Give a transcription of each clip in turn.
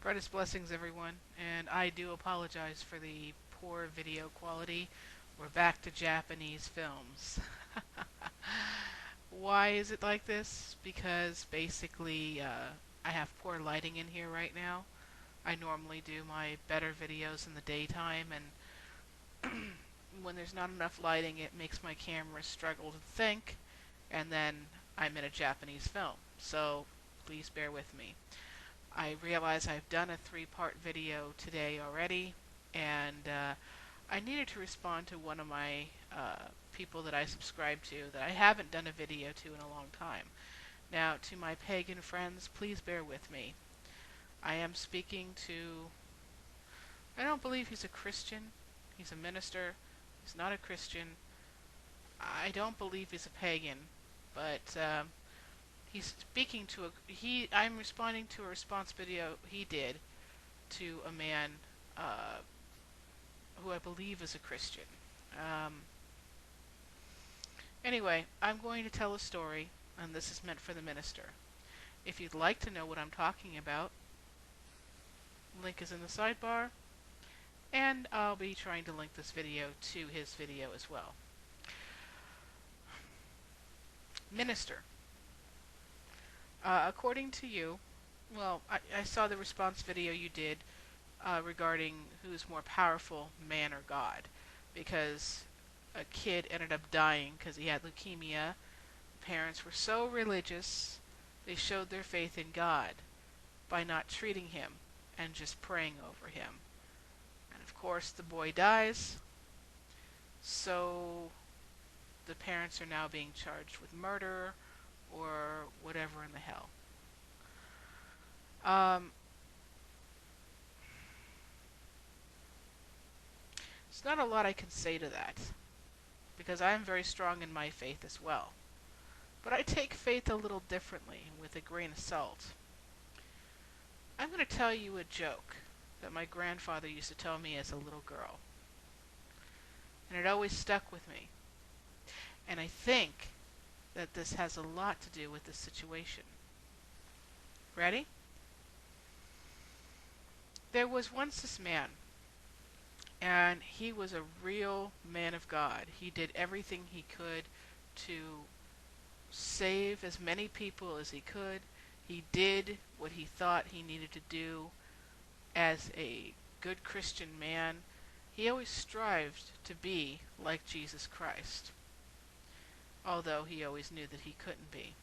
Christ's blessings, everyone, and I do apologize for the poor video quality. We're back to Japanese films. Why is it like this? Because basically, I have poor lighting in here right now. I normally do my better videos in the daytime, and when there's not enough lighting, it makes my camera struggle to think, and then I'm in a Japanese film. So please bear with me. I realize I've done a three-part video today already, and I needed to respond to one of my people that I subscribe to that I haven't done a video to in a long time. Now, to my pagan friends, please bear with me. I am speaking to... I don't believe he's a Christian. He's a minister. He's not a Christian. I don't believe he's a pagan, but he's speaking to I'm responding to a response video he did to a man who I believe is a Christian. Um, anyway, I'm going to tell a story, and this is meant for the minister. If you'd like to know what I'm talking about, link is in the sidebar, and I'll be trying to link this video to his video as well. Minister, according to you, well, I saw the response video you did regarding who's more powerful, man or God, because a kid ended up dying because he had leukemia. Parents were so religious, they showed their faith in God by not treating him and just praying over him. And of course, the boy dies, so the parents are now being charged with murder or whatever in the hell. There's not a lot I can say to that, because I am very strong in my faith as well. But I take faith a little differently, with a grain of salt. I'm going to tell you a joke that my grandfather used to tell me as a little girl. And it always stuck with me. And I think that this has a lot to do with this situation. Ready? There was once this man, and he was a real man of God. He did everything he could to save as many people as he could. He did what he thought he needed to do as a good Christian man. He always strived to be like Jesus Christ, although he always knew that he couldn't be.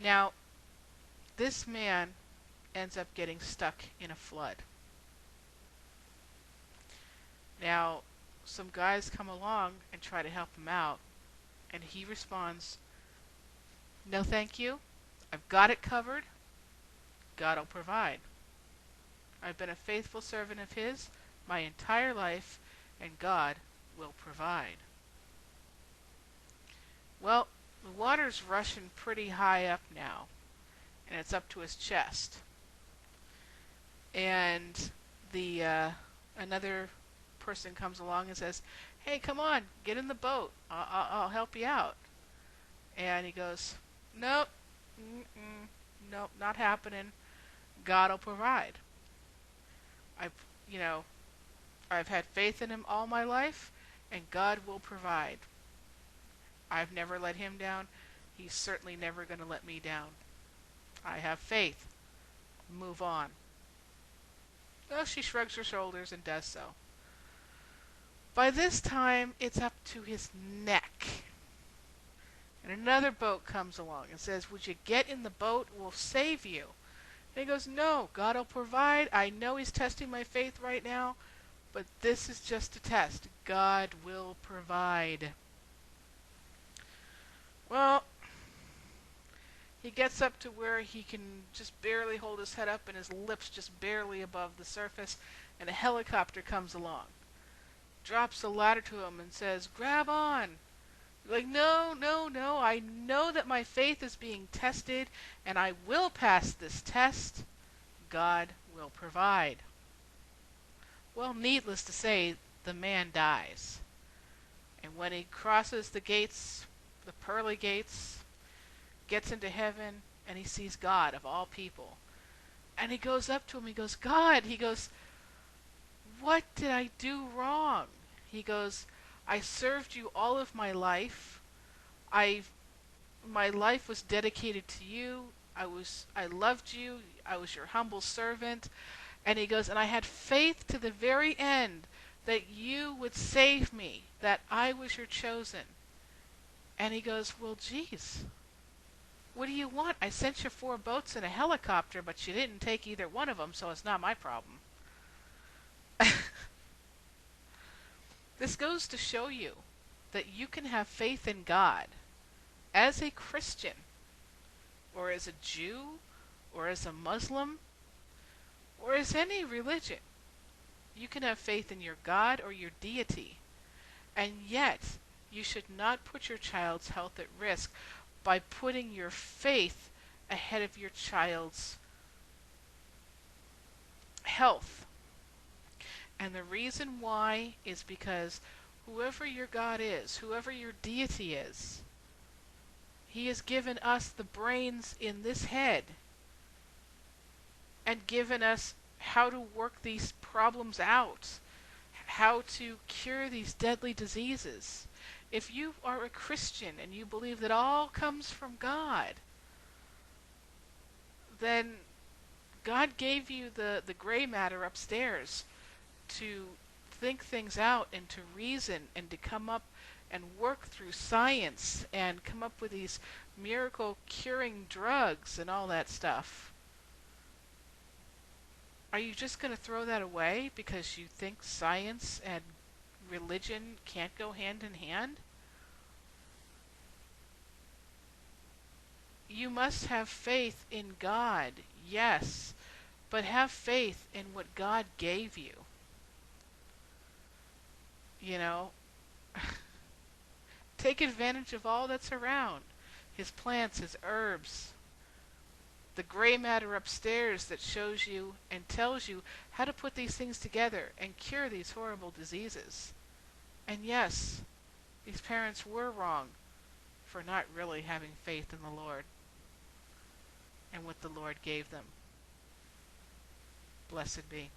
Now, this man ends up getting stuck in a flood. Now, some guys come along and try to help him out, and he responds, "No thank you, I've got it covered, God will provide. I've been a faithful servant of his my entire life, and God will provide." Well, the water's rushing pretty high up now, and it's up to his chest. And the another person comes along and says, "Hey, come on, get in the boat. I'll help you out." And he goes, "Nope, nope, not happening. God will provide. I, you know, I've had faith in him all my life, and God will provide. I've never let him down. He's certainly never going to let me down. I have faith. Move on." Well, she shrugs her shoulders and does so. By this time, it's up to his neck. And another boat comes along and says, "Would you get in the boat? We'll save you." And he goes, "No, God will provide. I know he's testing my faith right now, but this is just a test. God will provide." Well, he gets up to where he can just barely hold his head up and his lips just barely above the surface, and a helicopter comes along, drops a ladder to him and says, "Grab on." Like, "No, no, no, I know that my faith is being tested, and I will pass this test. God will provide." Well, needless to say, the man dies. And when he crosses the gates, the pearly gates, gets into heaven, and he sees God of all people, And he goes up to him, he goes, God, he goes, what did I do wrong? He goes, I served you all of my life. I My life was dedicated to you. I loved you. I was your humble servant. And he goes, and I had faith to the very end that you would save me, that I was your chosen. And he goes, well, geez, what do you want? I sent you 4 boats and a helicopter, but you didn't take either one of them, so it's not my problem. This goes to show you that you can have faith in God as a Christian, or as a Jew, or as a Muslim, or as any religion. You can have faith in your God or your deity, and yet you should not put your child's health at risk by putting your faith ahead of your child's health. And the reason why is because whoever your God is, whoever your deity is, he has given us the brains in this head and given us how to work these problems out, how to cure these deadly diseases. If you are a Christian and you believe that all comes from God, then God gave you the gray matter upstairs to think things out and to reason and to come up and work through science and come up with these miracle curing drugs and all that stuff. Are you just going to throw that away because you think science and religion can't go hand in hand? You must have faith in God, yes, but have faith in what God gave you. You know, take advantage of all that's around. His plants, his herbs, the gray matter upstairs that shows you and tells you how to put these things together and cure these horrible diseases. And yes, these parents were wrong for not really having faith in the Lord and what the Lord gave them. Blessed be.